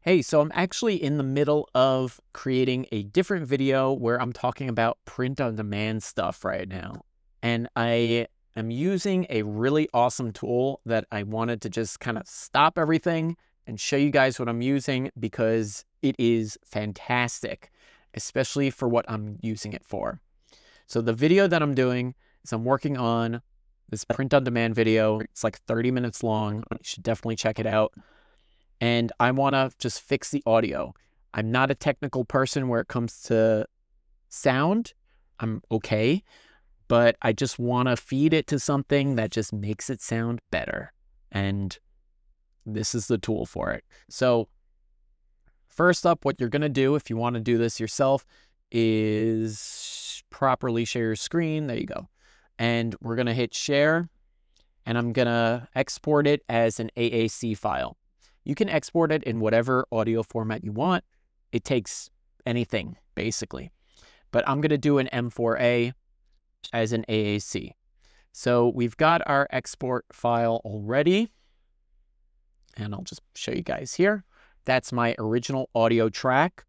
Hey, so I'm actually in the middle of creating a different video where I'm talking about print-on-demand stuff right now. And I am using a really awesome tool that I wanted to just kind of stop everything and show you guys what I'm using because it is fantastic, especially for what I'm using it for. So the video that I'm doing is I'm working on this print-on-demand video. It's like 30 minutes long. You should definitely check it out. And I want to just fix the audio. I'm not a technical person where it comes to sound. I'm okay, but I just want to feed it to something that just makes it sound better. And this is the tool for it. So first up, what you're going to do if you want to do this yourself is properly share your screen. There you go. And we're going to hit share, and I'm going to export it as an AAC file. You can export it in whatever audio format you want. It takes anything, basically. But I'm going to do an M4A as an AAC. So we've got our export file already. And I'll just show you guys here. That's my original audio track.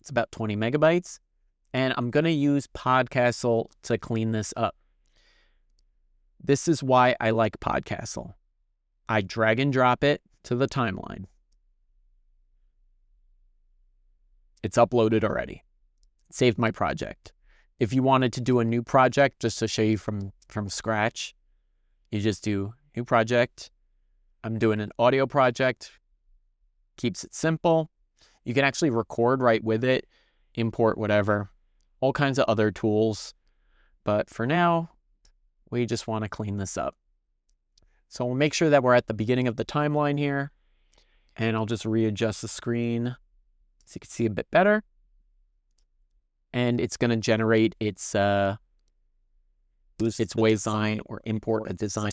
It's about 20 megabytes. And I'm going to use Podcastle to clean this up. This is why I like Podcastle. I drag and drop it to the timeline. It's uploaded already. Saved my project. If you wanted to do a new project just to show you from scratch, you just do new project. I'm doing an audio project. Keeps it simple. You can actually record right with it, import whatever, all kinds of other tools. But for now, we just want to clean this up. So we'll make sure that we're at the beginning of the timeline here, and I'll just readjust the screen so you can see a bit better. And it's going to generate its way design or import a design.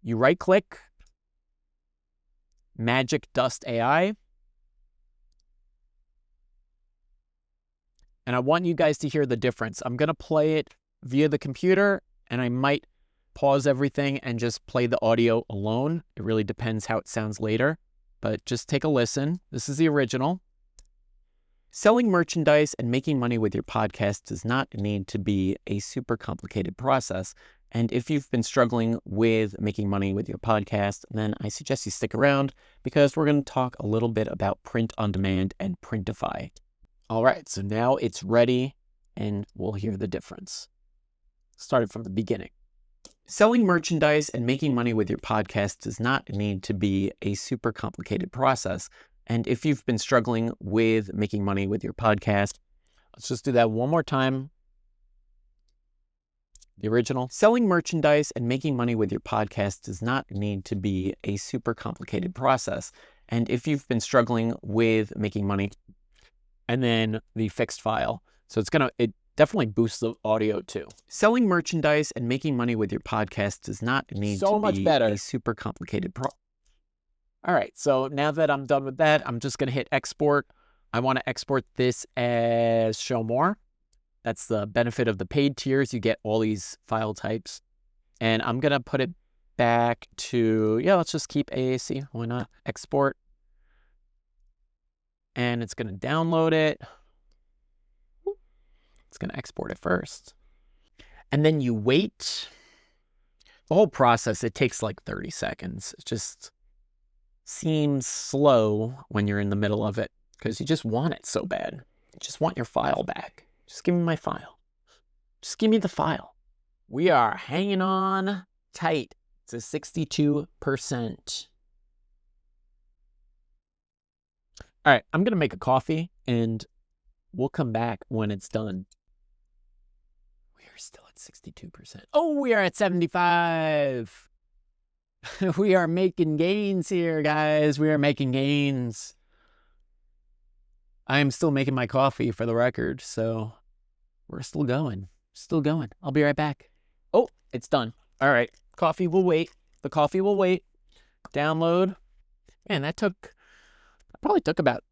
You right click, Magic Dust AI. And I want you guys to hear the difference. I'm going to play it via the computer, and I might pause everything and just play the audio alone. It really depends how it sounds later, but just take a listen. This is the original. Selling merchandise and making money with your podcast does not need to be a super complicated process. And if you've been struggling with making money with your podcast, then I suggest you stick around because we're going to talk a little bit about print on demand and Printify. All right, so now it's ready and we'll hear the difference. Started from the beginning. Selling merchandise and making money with your podcast does not need to be a super complicated process. And if you've been struggling with making money with your podcast, let's just do that one more time. The original. Selling merchandise and making money with your podcast does not need to be a super complicated process. And if you've been struggling with making money, and then the fixed file. So it definitely boosts the audio too. Selling merchandise and making money with your podcast does not need to be a super complicated All right, so now that I'm done with that, I'm just going to hit export. I want to export this as show more. That's the benefit of the paid tiers. You get all these file types. And I'm going to put it back to, let's just keep AAC. Why not? Export. And it's going to download it. It's going to export it first. And then you wait. The whole process, it takes like 30 seconds. It just seems slow when you're in the middle of it because you just want it so bad. You just want your file back. Just give me my file. Just give me the file. We are hanging on tight to 62%. All right, I'm going to make a coffee and we'll come back when it's done. We are still at 62%. Oh, we are at 75. We are making gains here, guys. We are making gains. I am still making my coffee for the record, so we're still going. Still going. I'll be right back. Oh, it's done. All right. Coffee will wait. The coffee will wait. Download. Man, that probably took about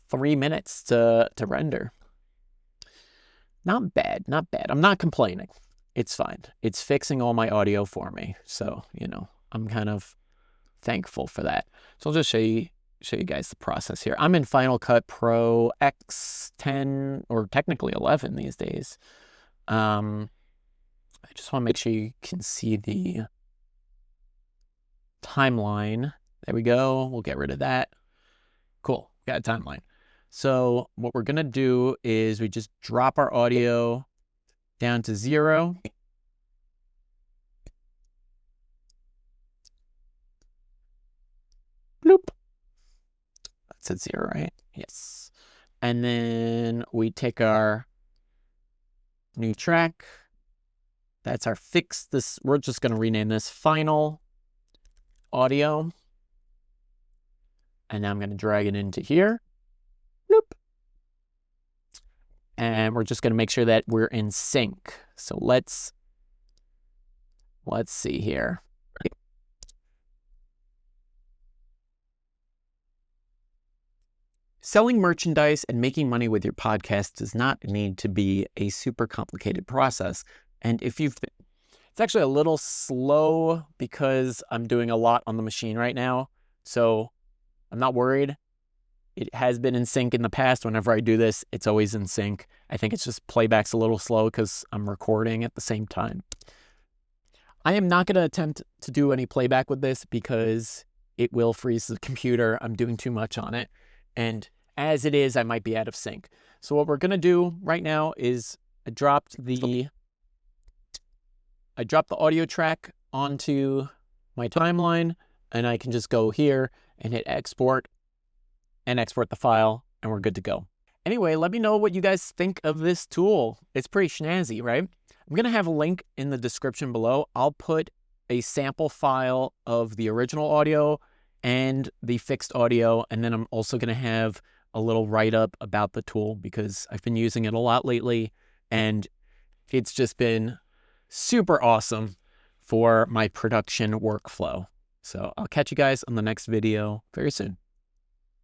3 minutes to render. Not bad, not bad. I'm not complaining. It's fine. It's fixing all my audio for me. So, I'm kind of thankful for that. So I'll just show you show you guys the process here. I'm in Final Cut Pro X10, or technically 11 these days. I just want to make sure you can see the timeline. There we go. We'll get rid of that. Cool. Got a timeline. So what we're going to do is we just drop our audio down to 0. Bloop. That's at 0, right? Yes. And then we take our new track. That's our fix. This, we're just going to rename this Final Audio. And now I'm going to drag it into here. Bloop. And we're just going to make sure that we're in sync. So let's see here. Selling merchandise and making money with your podcast does not need to be a super complicated process. And if you've been, it's actually a little slow because I'm doing a lot on the machine right now. So I'm not worried. It has been in sync in the past. Whenever I do this, it's always in sync. I think it's just playback's a little slow because I'm recording at the same time. I am not going to attempt to do any playback with this because it will freeze the computer. I'm doing too much on it. And as it is, I might be out of sync. So what we're going to do right now is I dropped the audio track onto my timeline, and I can just go here and hit export and export the file, and we're good to go. Anyway, let me know what you guys think of this tool. It's pretty snazzy, right? I'm going to have a link in the description below. I'll put a sample file of the original audio and the fixed audio, and then I'm also going to have a little write-up about the tool because I've been using it a lot lately, and it's just been super awesome for my production workflow. So I'll catch you guys on the next video very soon.